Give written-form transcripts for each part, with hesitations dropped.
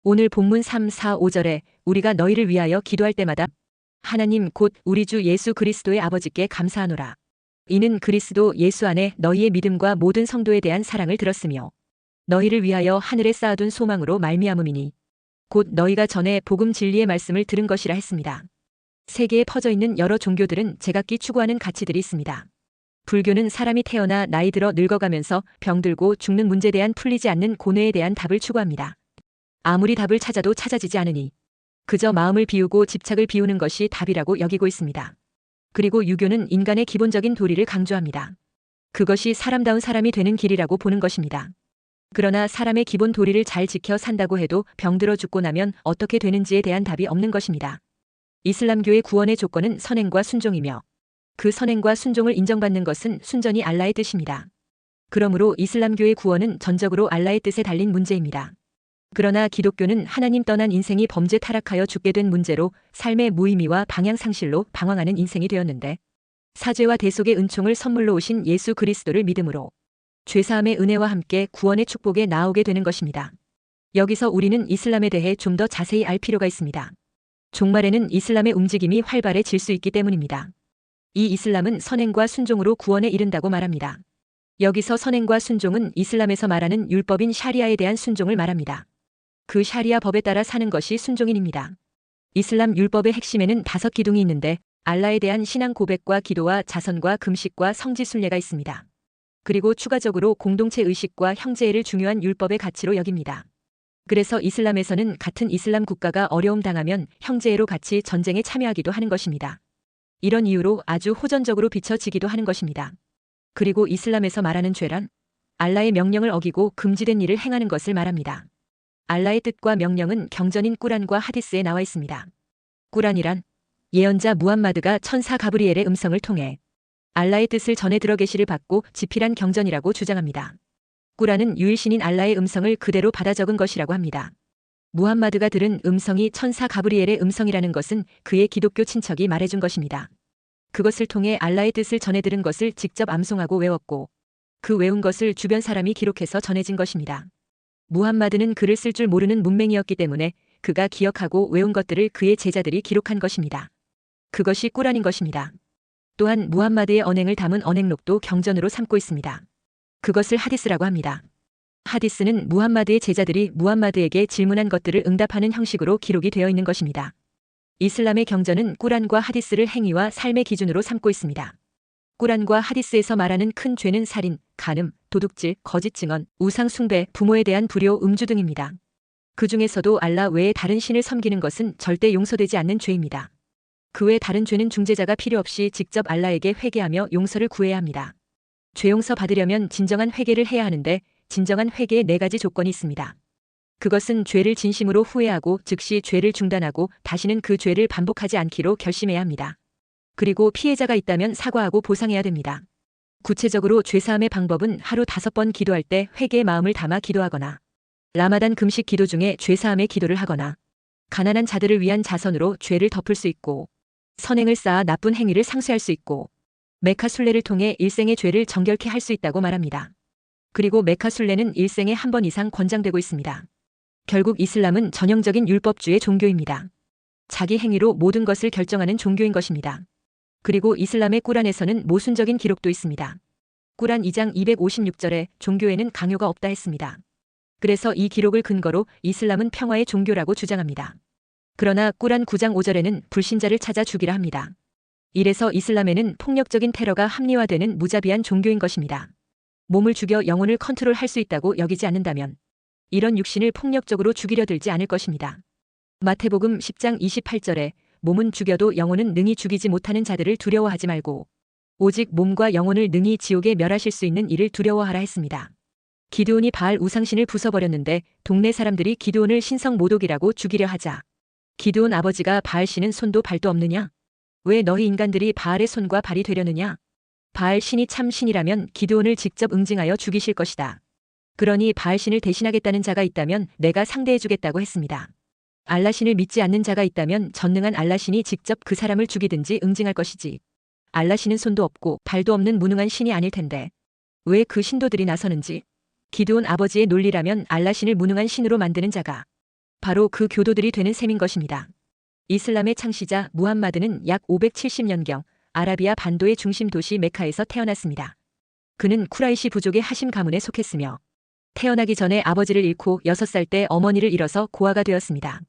오늘 본문 3, 4, 5절에 우리가 너희를 위하여 기도할 때마다 하나님 곧 우리 주 예수 그리스도의 아버지께 감사하노라. 이는 그리스도 예수 안에 너희의 믿음과 모든 성도에 대한 사랑을 들었으며 너희를 위하여 하늘에 쌓아둔 소망으로 말미암음이니 곧 너희가 전에 복음 진리의 말씀을 들은 것이라 했습니다. 세계에 퍼져 있는 여러 종교들은 제각기 추구하는 가치들이 있습니다. 불교는 사람이 태어나 나이 들어 늙어가면서 병들고 죽는 문제에 대한 풀리지 않는 고뇌에 대한 답을 추구합니다. 아무리 답을 찾아도 찾아지지 않으니 그저 마음을 비우고 집착을 비우는 것이 답이라고 여기고 있습니다. 그리고 유교는 인간의 기본적인 도리를 강조합니다. 그것이 사람다운 사람이 되는 길이라고 보는 것입니다. 그러나 사람의 기본 도리를 잘 지켜 산다고 해도 병들어 죽고 나면 어떻게 되는지에 대한 답이 없는 것입니다. 이슬람교의 구원의 조건은 선행과 순종이며 그 선행과 순종을 인정받는 것은 순전히 알라의 뜻입니다. 그러므로 이슬람교의 구원은 전적으로 알라의 뜻에 달린 문제입니다. 그러나 기독교는 하나님 떠난 인생이 범죄 타락하여 죽게 된 문제로 삶의 무의미와 방향상실로 방황하는 인생이 되었는데 사죄와 대속의 은총을 선물로 오신 예수 그리스도를 믿음으로 죄사함의 은혜와 함께 구원의 축복에 나아오게 되는 것입니다. 여기서 우리는 이슬람에 대해 좀 더 자세히 알 필요가 있습니다. 종말에는 이슬람의 움직임이 활발해질 수 있기 때문입니다. 이 이슬람은 선행과 순종으로 구원에 이른다고 말합니다. 여기서 선행과 순종은 이슬람에서 말하는 율법인 샤리아에 대한 순종을 말합니다. 그 샤리아 법에 따라 사는 것이 순종인입니다. 이슬람 율법의 핵심에는 5기둥이 있는데 알라에 대한 신앙 고백과 기도와 자선과 금식과 성지 순례가 있습니다. 그리고 추가적으로 공동체 의식과 형제애를 중요한 율법의 가치로 여깁니다. 그래서 이슬람에서는 같은 이슬람 국가가 어려움 당하면 형제애로 같이 전쟁에 참여하기도 하는 것입니다. 이런 이유로 아주 호전적으로 비춰지기도 하는 것입니다. 그리고 이슬람에서 말하는 죄란 알라의 명령을 어기고 금지된 일을 행하는 것을 말합니다. 알라의 뜻과 명령은 경전인 꾸란과 하디스에 나와 있습니다. 꾸란이란 예언자 무함마드가 천사 가브리엘의 음성을 통해 알라의 뜻을 전해 들어 계시를 받고 집필한 경전이라고 주장합니다. 꾸란은 유일신인 알라의 음성을 그대로 받아 적은 것이라고 합니다. 무함마드가 들은 음성이 천사 가브리엘의 음성이라는 것은 그의 기독교 친척이 말해준 것입니다. 그것을 통해 알라의 뜻을 전해 들은 것을 직접 암송하고 외웠고 그 외운 것을 주변 사람이 기록해서 전해진 것입니다. 무함마드는 글을 쓸 줄 모르는 문맹이었기 때문에 그가 기억하고 외운 것들을 그의 제자들이 기록한 것입니다. 그것이 꾸란인 것입니다. 또한 무함마드의 언행을 담은 언행록도 경전으로 삼고 있습니다. 그것을 하디스라고 합니다. 하디스는 무함마드의 제자들이 무함마드에게 질문한 것들을 응답하는 형식으로 기록이 되어 있는 것입니다. 이슬람의 경전은 꾸란과 하디스를 행위와 삶의 기준으로 삼고 있습니다. 꾸란과 하디스에서 말하는 큰 죄는 살인, 간음, 도둑질, 거짓 증언, 우상 숭배, 부모에 대한 불효, 음주 등입니다. 그 중에서도 알라 외에 다른 신을 섬기는 것은 절대 용서되지 않는 죄입니다. 그 외 다른 죄는 중재자가 필요 없이 직접 알라에게 회개하며 용서를 구해야 합니다. 죄 용서 받으려면 진정한 회개를 해야 하는데 진정한 회개에 4가지 조건이 있습니다. 그것은 죄를 진심으로 후회하고 즉시 죄를 중단하고 다시는 그 죄를 반복하지 않기로 결심해야 합니다. 그리고 피해자가 있다면 사과하고 보상해야 됩니다. 구체적으로 죄사함의 방법은 하루 5번 기도할 때 회개의 마음을 담아 기도하거나 라마단 금식 기도 중에 죄사함의 기도를 하거나 가난한 자들을 위한 자선으로 죄를 덮을 수 있고 선행을 쌓아 나쁜 행위를 상쇄할 수 있고 메카 순례를 통해 일생의 죄를 정결케 할 수 있다고 말합니다. 그리고 메카 순례는 일생에 한 번 이상 권장되고 있습니다. 결국 이슬람은 전형적인 율법주의 종교입니다. 자기 행위로 모든 것을 결정하는 종교인 것입니다. 그리고 이슬람의 꾸란에서는 모순적인 기록도 있습니다. 꾸란 2장 256절에 종교에는 강요가 없다 했습니다. 그래서 이 기록을 근거로 이슬람은 평화의 종교라고 주장합니다. 그러나 꾸란 9장 5절에는 불신자를 찾아 죽이라 합니다. 이래서 이슬람에는 폭력적인 테러가 합리화되는 무자비한 종교인 것입니다. 몸을 죽여 영혼을 컨트롤할 수 있다고 여기지 않는다면 이런 육신을 폭력적으로 죽이려 들지 않을 것입니다. 마태복음 10장 28절에 몸은 죽여도 영혼은 능히 죽이지 못하는 자들을 두려워하지 말고 오직 몸과 영혼을 능히 지옥에 멸하실 수 있는 이를 두려워하라 했습니다. 기드온이 바알 우상신을 부숴버렸는데 동네 사람들이 기드온을 신성 모독이라고 죽이려 하자 기드온 아버지가 바알 신은 손도 발도 없느냐? 왜 너희 인간들이 바알의 손과 발이 되려느냐? 바알 신이 참 신이라면 기드온을 직접 응징하여 죽이실 것이다. 그러니 바알 신을 대신하겠다는 자가 있다면 내가 상대해주겠다고 했습니다. 알라 신을 믿지 않는 자가 있다면 전능한 알라 신이 직접 그 사람을 죽이든지 응징할 것이지. 알라 신은 손도 없고 발도 없는 무능한 신이 아닐 텐데 왜 그 신도들이 나서는지. 기드온 아버지의 논리라면 알라 신을 무능한 신으로 만드는 자가 바로 그 교도들이 되는 셈인 것입니다. 이슬람의 창시자 무함마드는 약 570년경 아라비아 반도의 중심 도시 메카에서 태어났습니다. 그는 쿠라이시 부족의 하심 가문에 속했으며 태어나기 전에 아버지를 잃고 6살 때 어머니를 잃어서 고아가 되었습니다.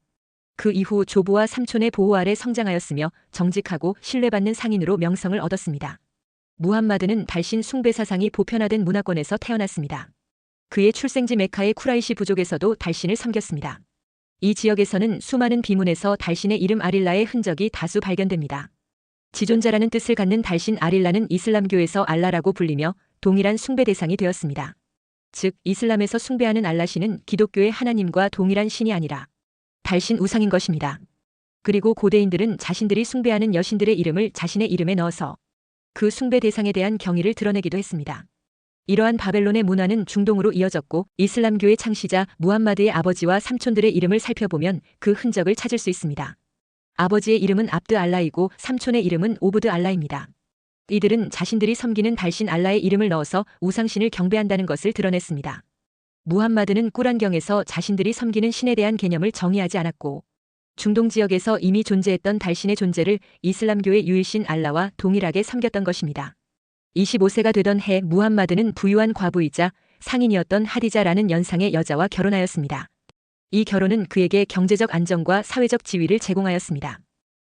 그 이후 조부와 삼촌의 보호 아래 성장하였으며 정직하고 신뢰받는 상인으로 명성을 얻었습니다. 무함마드는 달신 숭배 사상이 보편화된 문화권에서 태어났습니다. 그의 출생지 메카의 쿠라이시 부족에서도 달신을 섬겼습니다. 이 지역에서는 수많은 비문에서 달신의 이름 아릴라의 흔적이 다수 발견됩니다. 지존자라는 뜻을 갖는 달신 아릴라는 이슬람교에서 알라라고 불리며 동일한 숭배 대상이 되었습니다. 즉 이슬람에서 숭배하는 알라신은 기독교의 하나님과 동일한 신이 아니라 달신 우상인 것입니다. 그리고 고대인들은 자신들이 숭배하는 여신들의 이름을 자신의 이름에 넣어서 그 숭배 대상에 대한 경의를 드러내기도 했습니다. 이러한 바벨론의 문화는 중동으로 이어졌고 이슬람교의 창시자 무함마드의 아버지와 삼촌들의 이름을 살펴보면 그 흔적을 찾을 수 있습니다. 아버지의 이름은 압드 알라이고 삼촌의 이름은 오브드 알라입니다. 이들은 자신들이 섬기는 달신 알라의 이름을 넣어서 우상신을 경배한다는 것을 드러냈습니다. 무함마드는 꾸란경에서 자신들이 섬기는 신에 대한 개념을 정의하지 않았고 중동 지역에서 이미 존재했던 달신의 존재를 이슬람교의 유일신 알라와 동일하게 섬겼던 것입니다. 25세가 되던 해 무함마드는 부유한 과부이자 상인이었던 하디자라는 연상의 여자와 결혼하였습니다. 이 결혼은 그에게 경제적 안정과 사회적 지위를 제공하였습니다.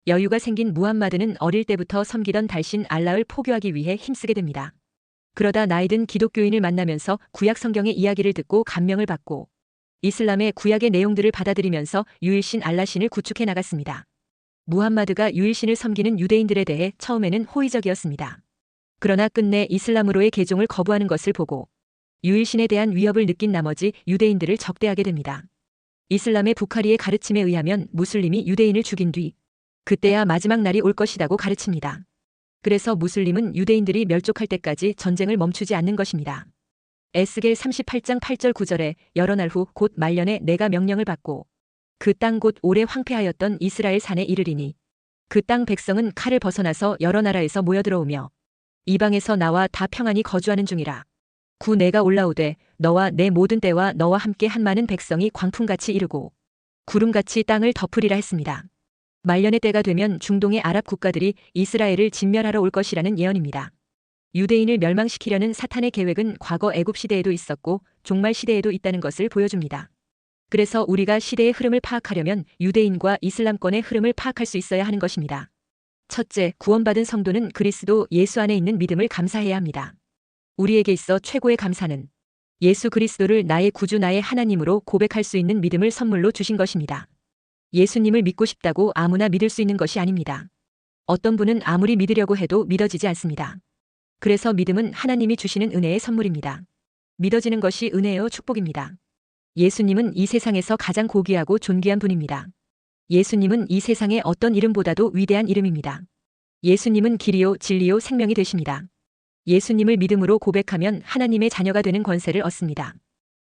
여유가 생긴 무함마드는 어릴 때부터 섬기던 달신 알라를 포교하기 위해 힘쓰게 됩니다. 그러다 나이든 기독교인을 만나면서 구약 성경의 이야기를 듣고 감명을 받고 이슬람의 구약의 내용들을 받아들이면서 유일신 알라신을 구축해 나갔습니다. 무함마드가 유일신을 섬기는 유대인들에 대해 처음에는 호의적이었습니다. 그러나 끝내 이슬람으로의 개종을 거부하는 것을 보고 유일신에 대한 위협을 느낀 나머지 유대인들을 적대하게 됩니다. 이슬람의 부카리의 가르침에 의하면 무슬림이 유대인을 죽인 뒤 그때야 마지막 날이 올 것이라고 가르칩니다. 그래서 무슬림은 유대인들이 멸족할 때까지 전쟁을 멈추지 않는 것입니다. 에스겔 38장 8절 9절에 여러 날 후 곧 말년에 내가 명령을 받고 그 땅 곧 오래 황폐하였던 이스라엘 산에 이르리니 그 땅 백성은 칼을 벗어나서 여러 나라에서 모여들어오며 이방에서 나와 다 평안히 거주하는 중이라. 구 내가 올라오되 너와 내 모든 때와 너와 함께 한 많은 백성이 광풍같이 이르고 구름같이 땅을 덮으리라 했습니다. 말년의 때가 되면 중동의 아랍 국가들이 이스라엘을 진멸하러 올 것이라는 예언입니다. 유대인을 멸망시키려는 사탄의 계획은 과거 애굽 시대에도 있었고 종말 시대에도 있다는 것을 보여줍니다. 그래서 우리가 시대의 흐름을 파악하려면 유대인과 이슬람권의 흐름을 파악할 수 있어야 하는 것입니다. 첫째, 구원받은 성도는 그리스도 예수 안에 있는 믿음을 감사해야 합니다. 우리에게 있어 최고의 감사는 예수 그리스도를 나의 구주 나의 하나님으로 고백할 수 있는 믿음을 선물로 주신 것입니다. 예수님을 믿고 싶다고 아무나 믿을 수 있는 것이 아닙니다. 어떤 분은 아무리 믿으려고 해도 믿어지지 않습니다. 그래서 믿음은 하나님이 주시는 은혜의 선물입니다. 믿어지는 것이 은혜요 축복입니다. 예수님은 이 세상에서 가장 고귀하고 존귀한 분입니다. 예수님은 이 세상의 어떤 이름보다도 위대한 이름입니다. 예수님은 길이요 진리요 생명이 되십니다. 예수님을 믿음으로 고백하면 하나님의 자녀가 되는 권세를 얻습니다.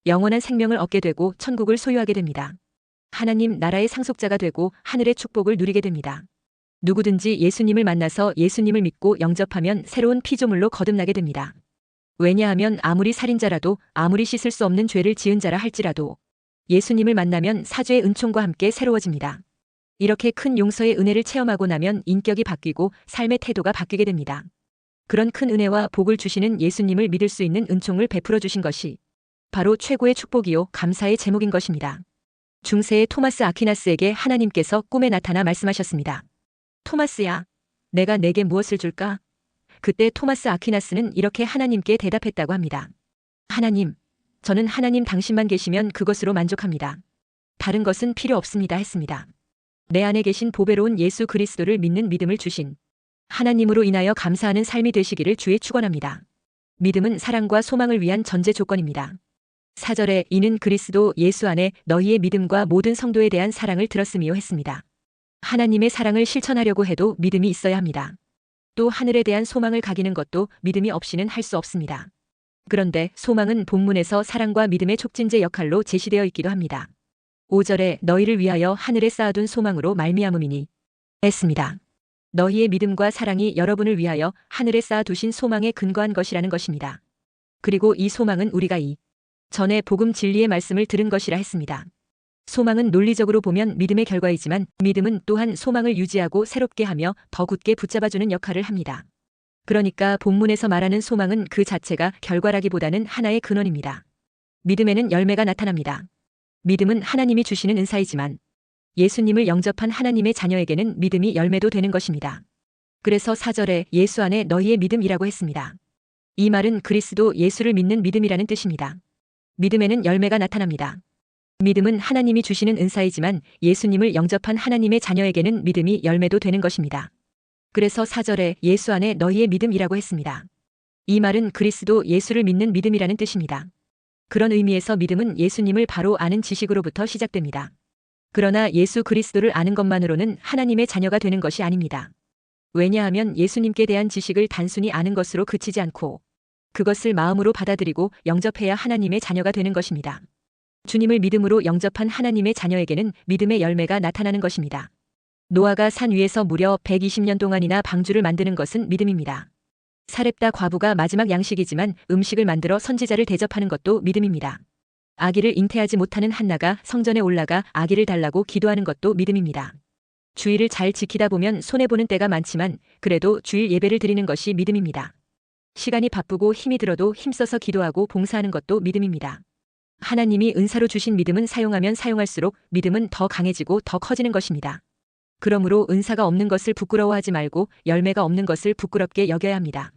영원한 생명을 얻게 되고 천국을 소유하게 됩니다. 하나님 나라의 상속자가 되고 하늘의 축복을 누리게 됩니다. 누구든지 예수님을 만나서 예수님을 믿고 영접하면 새로운 피조물로 거듭나게 됩니다. 왜냐하면 아무리 살인자라도 아무리 씻을 수 없는 죄를 지은 자라 할지라도 예수님을 만나면 사죄의 은총과 함께 새로워집니다. 이렇게 큰 용서의 은혜를 체험하고 나면 인격이 바뀌고 삶의 태도가 바뀌게 됩니다. 그런 큰 은혜와 복을 주시는 예수님을 믿을 수 있는 은총을 베풀어 주신 것이 바로 최고의 축복이요 감사의 제목인 것입니다. 중세의 토마스 아퀴나스에게 하나님께서 꿈에 나타나 말씀하셨습니다. 토마스야, 내가 내게 무엇을 줄까? 그때 토마스 아퀴나스는 이렇게 하나님께 대답했다고 합니다. 하나님, 저는 하나님 당신만 계시면 그것으로 만족합니다. 다른 것은 필요 없습니다 했습니다. 내 안에 계신 보배로운 예수 그리스도를 믿는 믿음을 주신 하나님으로 인하여 감사하는 삶이 되시기를 주에 축원합니다. 믿음은 사랑과 소망을 위한 전제 조건입니다. 4절에 이는 그리스도 예수 안에 너희의 믿음과 모든 성도에 대한 사랑을 들었음이요 했습니다. 하나님의 사랑을 실천하려고 해도 믿음이 있어야 합니다. 또 하늘에 대한 소망을 가기는 것도 믿음이 없이는 할 수 없습니다. 그런데 소망은 본문에서 사랑과 믿음의 촉진제 역할로 제시되어 있기도 합니다. 5절에 너희를 위하여 하늘에 쌓아둔 소망으로 말미암음이니 했습니다. 너희의 믿음과 사랑이 여러분을 위하여 하늘에 쌓아두신 소망에 근거한 것이라는 것입니다. 그리고 이 소망은 우리가 이 전에 복음 진리의 말씀을 들은 것이라 했습니다. 소망은 논리적으로 보면 믿음의 결과이지만 믿음은 또한 소망을 유지하고 새롭게 하며 더 굳게 붙잡아주는 역할을 합니다. 그러니까 본문에서 말하는 소망은 그 자체가 결과라기보다는 하나의 근원입니다. 믿음에는 열매가 나타납니다. 믿음은 하나님이 주시는 은사이지만 예수님을 영접한 하나님의 자녀에게는 믿음이 열매도 되는 것입니다. 그래서 4절에 예수 안에 너희의 믿음이라고 했습니다. 이 말은 그리스도 예수를 믿는 믿음이라는 뜻입니다. 믿음에는 열매가 나타납니다. 믿음은 하나님이 주시는 은사이지만 예수님을 영접한 하나님의 자녀에게는 믿음이 열매도 되는 것입니다. 그래서 4절에 예수 안에 너희의 믿음이라고 했습니다. 이 말은 그리스도 예수를 믿는 믿음이라는 뜻입니다. 그런 의미에서 믿음은 예수님을 바로 아는 지식으로부터 시작됩니다. 그러나 예수 그리스도를 아는 것만으로는 하나님의 자녀가 되는 것이 아닙니다. 왜냐하면 예수님께 대한 지식을 단순히 아는 것으로 그치지 않고 그것을 마음으로 받아들이고 영접해야 하나님의 자녀가 되는 것입니다. 주님을 믿음으로 영접한 하나님의 자녀에게는 믿음의 열매가 나타나는 것입니다. 노아가 산 위에서 무려 120년 동안이나 방주를 만드는 것은 믿음입니다. 사렙다 과부가 마지막 양식이지만 음식을 만들어 선지자를 대접하는 것도 믿음입니다. 아기를 잉태하지 못하는 한나가 성전에 올라가 아기를 달라고 기도하는 것도 믿음입니다. 주일을 잘 지키다 보면 손해보는 때가 많지만 그래도 주일 예배를 드리는 것이 믿음입니다. 시간이 바쁘고 힘이 들어도 힘써서 기도하고 봉사하는 것도 믿음입니다. 하나님이 은사로 주신 믿음은 사용하면 사용할수록 믿음은 더 강해지고 더 커지는 것입니다. 그러므로 은사가 없는 것을 부끄러워하지 말고 열매가 없는 것을 부끄럽게 여겨야 합니다.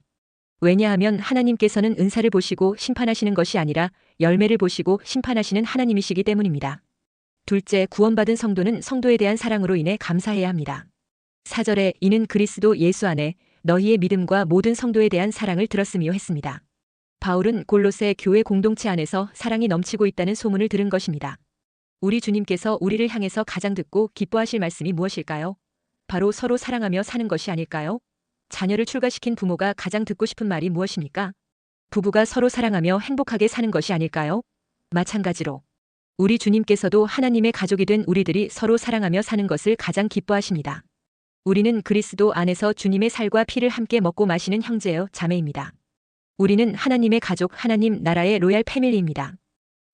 왜냐하면 하나님께서는 은사를 보시고 심판하시는 것이 아니라 열매를 보시고 심판하시는 하나님이시기 때문입니다. 둘째, 구원받은 성도는 성도에 대한 사랑으로 인해 감사해야 합니다. 4절에 이는 그리스도 예수 안에 너희의 믿음과 모든 성도에 대한 사랑을 들었으며 했습니다. 바울은 골로새 교회 공동체 안에서 사랑이 넘치고 있다는 소문을 들은 것입니다. 우리 주님께서 우리를 향해서 가장 듣고 기뻐하실 말씀이 무엇일까요? 바로 서로 사랑하며 사는 것이 아닐까요? 자녀를 출가시킨 부모가 가장 듣고 싶은 말이 무엇입니까? 부부가 서로 사랑하며 행복하게 사는 것이 아닐까요? 마찬가지로 우리 주님께서도 하나님의 가족이 된 우리들이 서로 사랑하며 사는 것을 가장 기뻐하십니다. 우리는 그리스도 안에서 주님의 살과 피를 함께 먹고 마시는 형제여 자매입니다. 우리는 하나님의 가족, 하나님 나라의 로얄 패밀리입니다.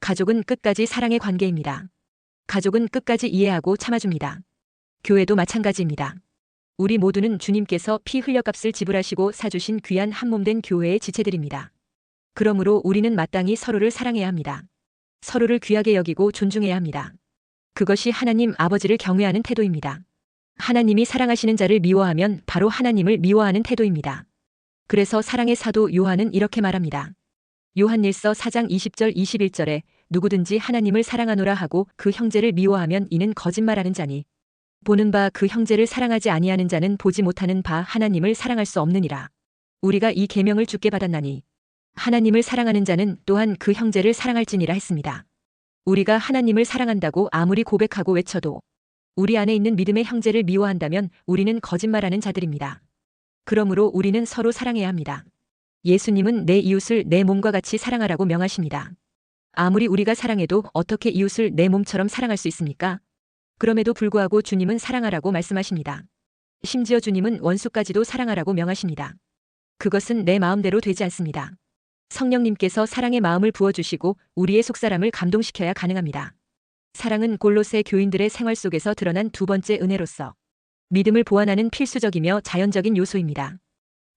가족은 끝까지 사랑의 관계입니다. 가족은 끝까지 이해하고 참아줍니다. 교회도 마찬가지입니다. 우리 모두는 주님께서 피 흘려값을 지불하시고 사주신 귀한 한 몸 된 교회의 지체들입니다. 그러므로 우리는 마땅히 서로를 사랑해야 합니다. 서로를 귀하게 여기고 존중해야 합니다. 그것이 하나님 아버지를 경외하는 태도입니다. 하나님이 사랑하시는 자를 미워하면 바로 하나님을 미워하는 태도입니다. 그래서 사랑의 사도 요한은 이렇게 말합니다. 요한일서 4장 20절 21절에 누구든지 하나님을 사랑하노라 하고 그 형제를 미워하면 이는 거짓말하는 자니 보는 바 그 형제를 사랑하지 아니하는 자는 보지 못하는 바 하나님을 사랑할 수 없느니라. 우리가 이 계명을 주께 받았나니 하나님을 사랑하는 자는 또한 그 형제를 사랑할지니라 했습니다. 우리가 하나님을 사랑한다고 아무리 고백하고 외쳐도 우리 안에 있는 믿음의 형제를 미워한다면 우리는 거짓말하는 자들입니다. 그러므로 우리는 서로 사랑해야 합니다. 예수님은 내 이웃을 내 몸과 같이 사랑하라고 명하십니다. 아무리 우리가 사랑해도 어떻게 이웃을 내 몸처럼 사랑할 수 있습니까? 그럼에도 불구하고 주님은 사랑하라고 말씀하십니다. 심지어 주님은 원수까지도 사랑하라고 명하십니다. 그것은 내 마음대로 되지 않습니다. 성령님께서 사랑의 마음을 부어주시고 우리의 속사람을 감동시켜야 가능합니다. 사랑은 골로새 교인들의 생활 속에서 드러난 두 번째 은혜로서 믿음을 보완하는 필수적이며 자연적인 요소입니다.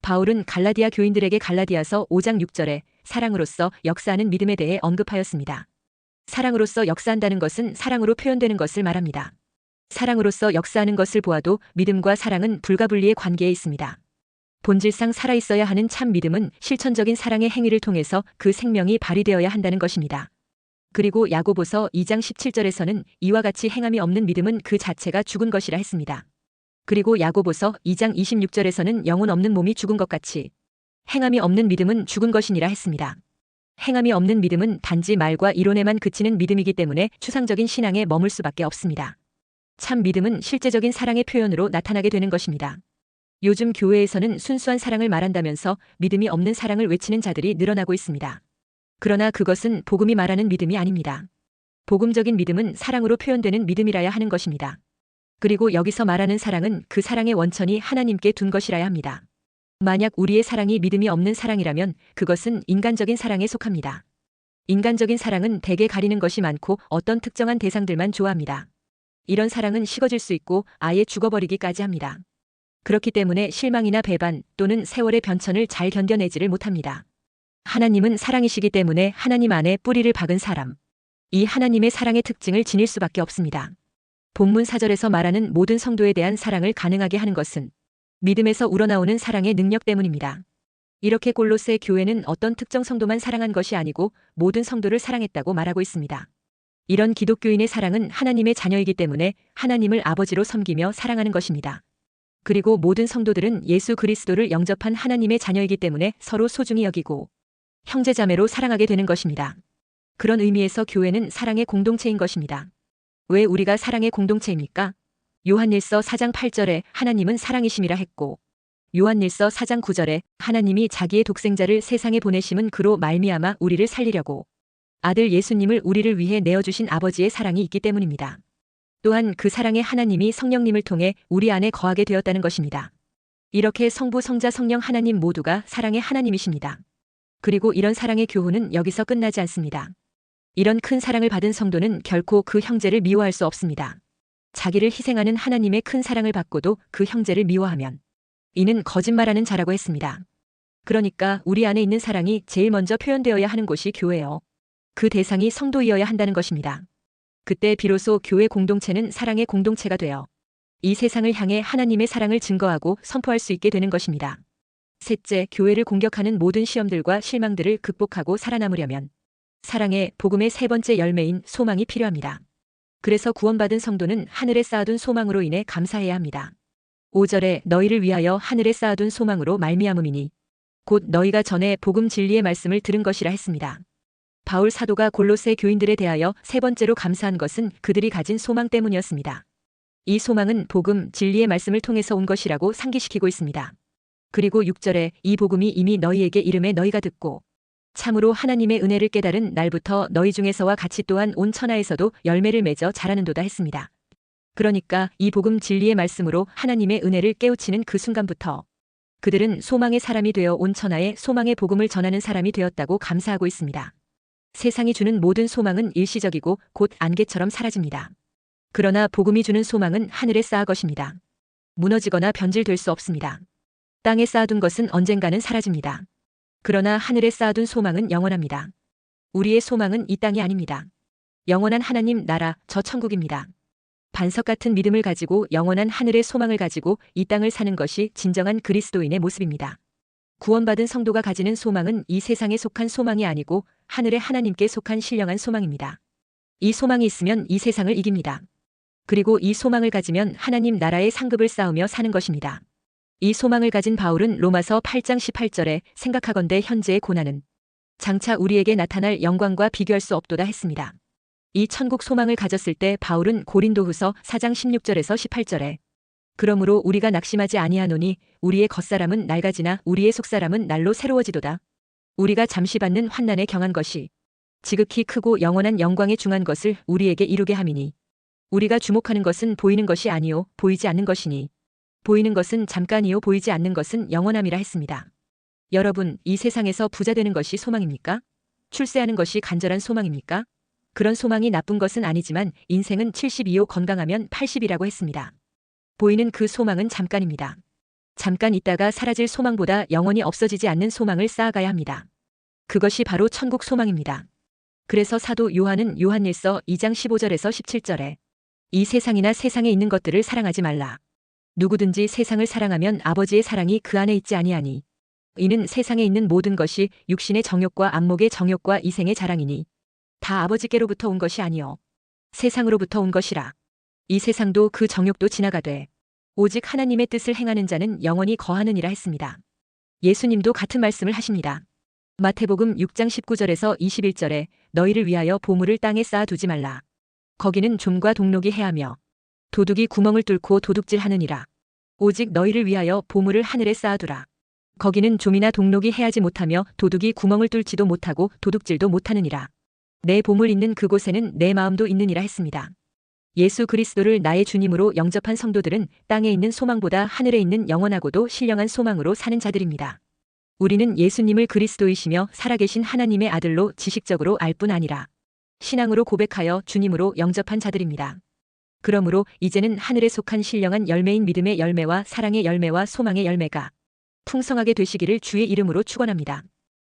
바울은 갈라디아 교인들에게 갈라디아서 5장 6절에 사랑으로서 역사하는 믿음에 대해 언급하였습니다. 사랑으로서 역사한다는 것은 사랑으로 표현되는 것을 말합니다. 사랑으로서 역사하는 것을 보아도 믿음과 사랑은 불가분리의 관계에 있습니다. 본질상 살아있어야 하는 참 믿음은 실천적인 사랑의 행위를 통해서 그 생명이 발휘되어야 한다는 것입니다. 그리고 야고보서 2장 17절에서는 이와 같이 행함이 없는 믿음은 그 자체가 죽은 것이라 했습니다. 그리고 야고보서 2장 26절에서는 영혼 없는 몸이 죽은 것 같이 행함이 없는 믿음은 죽은 것이니라 했습니다. 행함이 없는 믿음은 단지 말과 이론에만 그치는 믿음이기 때문에 추상적인 신앙에 머물 수밖에 없습니다. 참 믿음은 실제적인 사랑의 표현으로 나타나게 되는 것입니다. 요즘 교회에서는 순수한 사랑을 말한다면서 믿음이 없는 사랑을 외치는 자들이 늘어나고 있습니다. 그러나 그것은 복음이 말하는 믿음이 아닙니다. 복음적인 믿음은 사랑으로 표현되는 믿음이라야 하는 것입니다. 그리고 여기서 말하는 사랑은 그 사랑의 원천이 하나님께 둔 것이라야 합니다. 만약 우리의 사랑이 믿음이 없는 사랑이라면 그것은 인간적인 사랑에 속합니다. 인간적인 사랑은 대개 가리는 것이 많고 어떤 특정한 대상들만 좋아합니다. 이런 사랑은 식어질 수 있고 아예 죽어버리기까지 합니다. 그렇기 때문에 실망이나 배반 또는 세월의 변천을 잘 견뎌내지를 못합니다. 하나님은 사랑이시기 때문에 하나님 안에 뿌리를 박은 사람. 이 하나님의 사랑의 특징을 지닐 수밖에 없습니다. 본문 4절에서 말하는 모든 성도에 대한 사랑을 가능하게 하는 것은 믿음에서 우러나오는 사랑의 능력 때문입니다. 이렇게 골로새 교회는 어떤 특정 성도만 사랑한 것이 아니고 모든 성도를 사랑했다고 말하고 있습니다. 이런 기독교인의 사랑은 하나님의 자녀이기 때문에 하나님을 아버지로 섬기며 사랑하는 것입니다. 그리고 모든 성도들은 예수 그리스도를 영접한 하나님의 자녀이기 때문에 서로 소중히 여기고 형제자매로 사랑하게 되는 것입니다. 그런 의미에서 교회는 사랑의 공동체인 것입니다. 왜 우리가 사랑의 공동체입니까? 요한일서 4장 8절에 하나님은 사랑이심이라 했고 요한일서 4장 9절에 하나님이 자기의 독생자를 세상에 보내심은 그로 말미암아 우리를 살리려고 아들 예수님을 우리를 위해 내어주신 아버지의 사랑이 있기 때문입니다. 또한 그 사랑에 하나님이 성령님을 통해 우리 안에 거하게 되었다는 것입니다. 이렇게 성부, 성자, 성령 하나님 모두가 사랑의 하나님이십니다. 그리고 이런 사랑의 교훈은 여기서 끝나지 않습니다. 이런 큰 사랑을 받은 성도는 결코 그 형제를 미워할 수 없습니다. 자기를 희생하는 하나님의 큰 사랑을 받고도 그 형제를 미워하면 이는 거짓말하는 자라고 했습니다. 그러니까 우리 안에 있는 사랑이 제일 먼저 표현되어야 하는 곳이 교회요. 그 대상이 성도이어야 한다는 것입니다. 그때 비로소 교회 공동체는 사랑의 공동체가 되어 이 세상을 향해 하나님의 사랑을 증거하고 선포할 수 있게 되는 것입니다. 셋째, 교회를 공격하는 모든 시험들과 실망들을 극복하고 살아남으려면 사랑의 복음의 세 번째 열매인 소망이 필요합니다. 그래서 구원받은 성도는 하늘에 쌓아둔 소망으로 인해 감사해야 합니다. 5절에 너희를 위하여 하늘에 쌓아둔 소망으로 말미암음이니 곧 너희가 전에 복음 진리의 말씀을 들은 것이라 했습니다. 바울 사도가 골로새 교인들에 대하여 세 번째로 감사한 것은 그들이 가진 소망 때문이었습니다. 이 소망은 복음 진리의 말씀을 통해서 온 것이라고 상기시키고 있습니다. 그리고 6절에 이 복음이 이미 너희에게 이름에 너희가 듣고 참으로 하나님의 은혜를 깨달은 날부터 너희 중에서와 같이 또한 온 천하에서도 열매를 맺어 자라는도다 했습니다. 그러니까 이 복음 진리의 말씀으로 하나님의 은혜를 깨우치는 그 순간부터 그들은 소망의 사람이 되어 온 천하에 소망의 복음을 전하는 사람이 되었다고 감사하고 있습니다. 세상이 주는 모든 소망은 일시적이고 곧 안개처럼 사라집니다. 그러나 복음이 주는 소망은 하늘에 쌓아 것입니다. 무너지거나 변질될 수 없습니다. 땅에 쌓아둔 것은 언젠가는 사라집니다. 그러나 하늘에 쌓아둔 소망은 영원합니다. 우리의 소망은 이 땅이 아닙니다. 영원한 하나님 나라, 저 천국입니다. 반석 같은 믿음을 가지고 영원한 하늘의 소망을 가지고 이 땅을 사는 것이 진정한 그리스도인의 모습입니다. 구원받은 성도가 가지는 소망은 이 세상에 속한 소망이 아니고 하늘의 하나님께 속한 신령한 소망입니다. 이 소망이 있으면 이 세상을 이깁니다. 그리고 이 소망을 가지면 하나님 나라의 상급을 쌓으며 사는 것입니다. 이 소망을 가진 바울은 로마서 8장 18절에 생각하건대 현재의 고난은 장차 우리에게 나타날 영광과 비교할 수 없도다 했습니다. 이 천국 소망을 가졌을 때 바울은 고린도후서 4장 16절에서 18절에 그러므로 우리가 낙심하지 아니하노니 우리의 겉사람은 낡아지나 우리의 속사람은 날로 새로워지도다. 우리가 잠시 받는 환난에 경한 것이 지극히 크고 영원한 영광에 중한 것을 우리에게 이루게 함이니 우리가 주목하는 것은 보이는 것이 아니요 보이지 않는 것이니 보이는 것은 잠깐이요 보이지 않는 것은 영원함이라 했습니다. 여러분, 이 세상에서 부자 되는 것이 소망입니까? 출세하는 것이 간절한 소망입니까? 그런 소망이 나쁜 것은 아니지만 인생은 72요 건강하면 80이라고 했습니다. 보이는 그 소망은 잠깐입니다. 잠깐 있다가 사라질 소망보다 영원히 없어지지 않는 소망을 쌓아가야 합니다. 그것이 바로 천국 소망입니다. 그래서 사도 요한은 요한일서 2장 15절에서 17절에 이 세상이나 세상에 있는 것들을 사랑하지 말라. 누구든지 세상을 사랑하면 아버지의 사랑이 그 안에 있지 아니하니 이는 세상에 있는 모든 것이 육신의 정욕과 안목의 정욕과 이생의 자랑이니 다 아버지께로부터 온 것이 아니요 세상으로부터 온 것이라. 이 세상도 그 정욕도 지나가되 오직 하나님의 뜻을 행하는 자는 영원히 거하느니라 했습니다. 예수님도 같은 말씀을 하십니다. 마태복음 6장 19절에서 21절에 너희를 위하여 보물을 땅에 쌓아두지 말라. 거기는 좀과 동록이 해하며 도둑이 구멍을 뚫고 도둑질하느니라. 오직 너희를 위하여 보물을 하늘에 쌓아두라. 거기는 좀이나 동록이 해하지 못하며 도둑이 구멍을 뚫지도 못하고 도둑질도 못하느니라. 내 보물 있는 그곳에는 내 마음도 있느니라 했습니다. 예수 그리스도를 나의 주님으로 영접한 성도들은 땅에 있는 소망보다 하늘에 있는 영원하고도 신령한 소망으로 사는 자들입니다. 우리는 예수님을 그리스도이시며 살아계신 하나님의 아들로 지식적으로 알 뿐 아니라 신앙으로 고백하여 주님으로 영접한 자들입니다. 그러므로 이제는 하늘에 속한 신령한 열매인 믿음의 열매와 사랑의 열매와 소망의 열매가 풍성하게 되시기를 주의 이름으로 축원합니다.